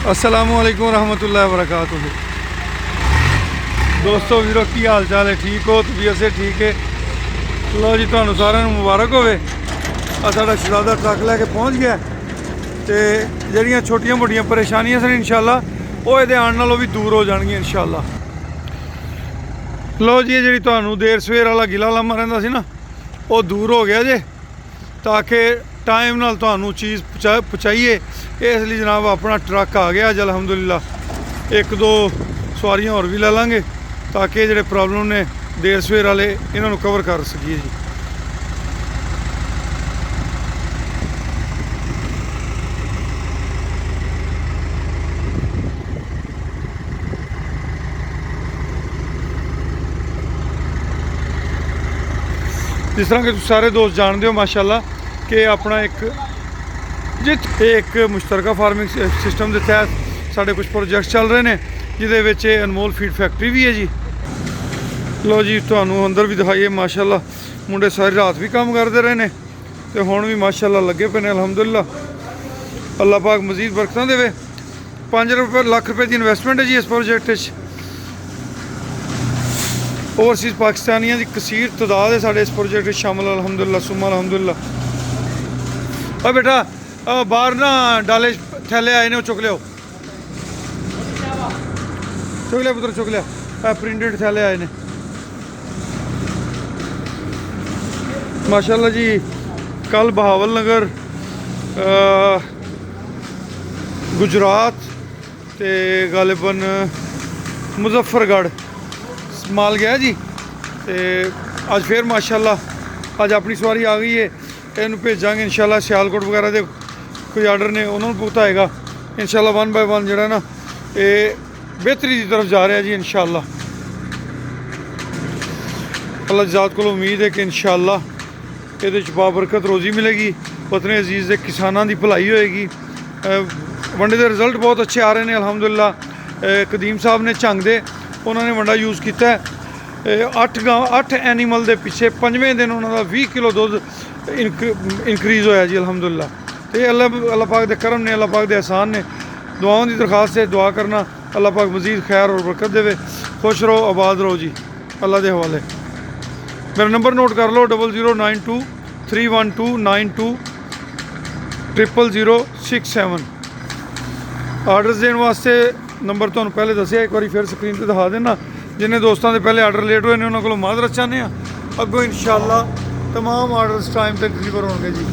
अस्सलामुअलैकुम रहमतुल्लाहि व बरकातुहू। दोस्तों वीरो की हाल चाल है? ठीक हो? तबीयत से ठीक है? लो जी, तुहानू सारिਆਂ ਨੂੰ मुबारक होवे। आ साडा शहजादा ट्रक लैके पहुँच गया तो ਜਿਹੜੀਆਂ छोटिया मोटिया परेशानियां सन इंशाअल्लाह वो ਇਹਦੇ आने नालों भी दूर हो जाएंगियां इंशाअल्लाह। लो जी, ਜਿਹੜੀ ਤੁਹਾਨੂੰ देर सवेर वाला गिला लामा ਰਹਿੰਦਾ ਸੀ ना वो दूर हो गया जे, ताकि टाइम नाल ਤੁਹਾਨੂੰ चीज़ पहुँचाइए। इसलिए जनाब अपना ट्रक आ गया अज अलहमदुलिल्लाह। एक दो सवारियां और भी लै लांगे ताकि ਜਿਹੜੇ प्रॉब्लम ने देर सवेर वाले इन्हों कवर कर सकीए जी। जिस तरह कि सारे दोस्त जानते हो माशाल्लाह कि अपना एक मुश्तरका फार्मिंग सिस्टम के तहत साढ़े कुछ प्रोजेक्ट चल रहे हैं जिदे अनमोल फीड फैक्ट्री भी है जी। लो जी, तुहानू अंदर भी दिखाइए माशाल्लाह मुंडे सारी रात भी काम करते रहे हैं तो हुण भी माशाल्लाह लगे पे ने अलहमदुलिल्लाह। अल्लाह पाक मजीद बरकतां देवे। 5 लाख रुपए की इन्वेस्टमेंट है जी इस प्रोजेक्ट। ओवरसीज़ पाकिस्तानियों की कसीर तादाद है साढ़े इस प्रोजेक्ट शामिल अलहमदुलिल्लाह सुम्मा अलहमदुलिल्लाह। और बेटा बाहर ना डाले थैले आए ने चुक लियो, चुक लिया पुत्र चुक लिया। प्रिंटेड थैले आए ने माशाल्लाह जी। कल बहावल नगर गुजरात ते गालिबन मुजफ्फरगढ़ माल गया जी। तो अज फिर माशाल्लाह अज अपनी सवारी आ गई है। इनू भेजांगे इंशाल्लाह सियालकोट वगैरह के कोई आर्डर ने उन्होंने पहुँचाएगा इंशाल्लाह। 1 बाय 1 जरा ना ये बेहतरी की तरफ जा रहा है जी इंशाल्लाह। अल्लाह ज़ात को उम्मीद है कि इंशाल्लाह ये बाबरकत रोज़ी मिलेगी, वतन अजीज़ के किसानों की भलाई होएगी। वंडे के रिजल्ट बहुत अच्छे आ रहे हैं अलहमदुलिल्लाह। कदीम साहब ने झंग दे उन्होंने वंडा यूज़ किया। 8 एनीमल के पिछे 5वें दिन उन्होंने 20 किलो दुध इनक्रीज़ होया जी अलहमदुलिल्लाह। तो अल्लाह पाक के करम ने, अल्लाह पाक के एहसान ने। दुआओं की दरखास्त है, दुआ करना अल्लाह पाक मजीद खैर और बरकत देवे। खुश रहो, आबाद रहो जी, अल्लाह के हवाले। मेरा नंबर नोट कर लो 0092 312 92 00067। आर्डर देने वास्ते नंबर तो पहले दसिया, एक बार फिर स्क्रीन पर दिखा देना। जिन्हें दोस्तों के पहले आर्डर लेट हुए हैं उन्होंने को माजरत चाहते हैं। अगों इंशाल्लाह तमाम आर्डर टाइम तक डिलीवर होंगे जी।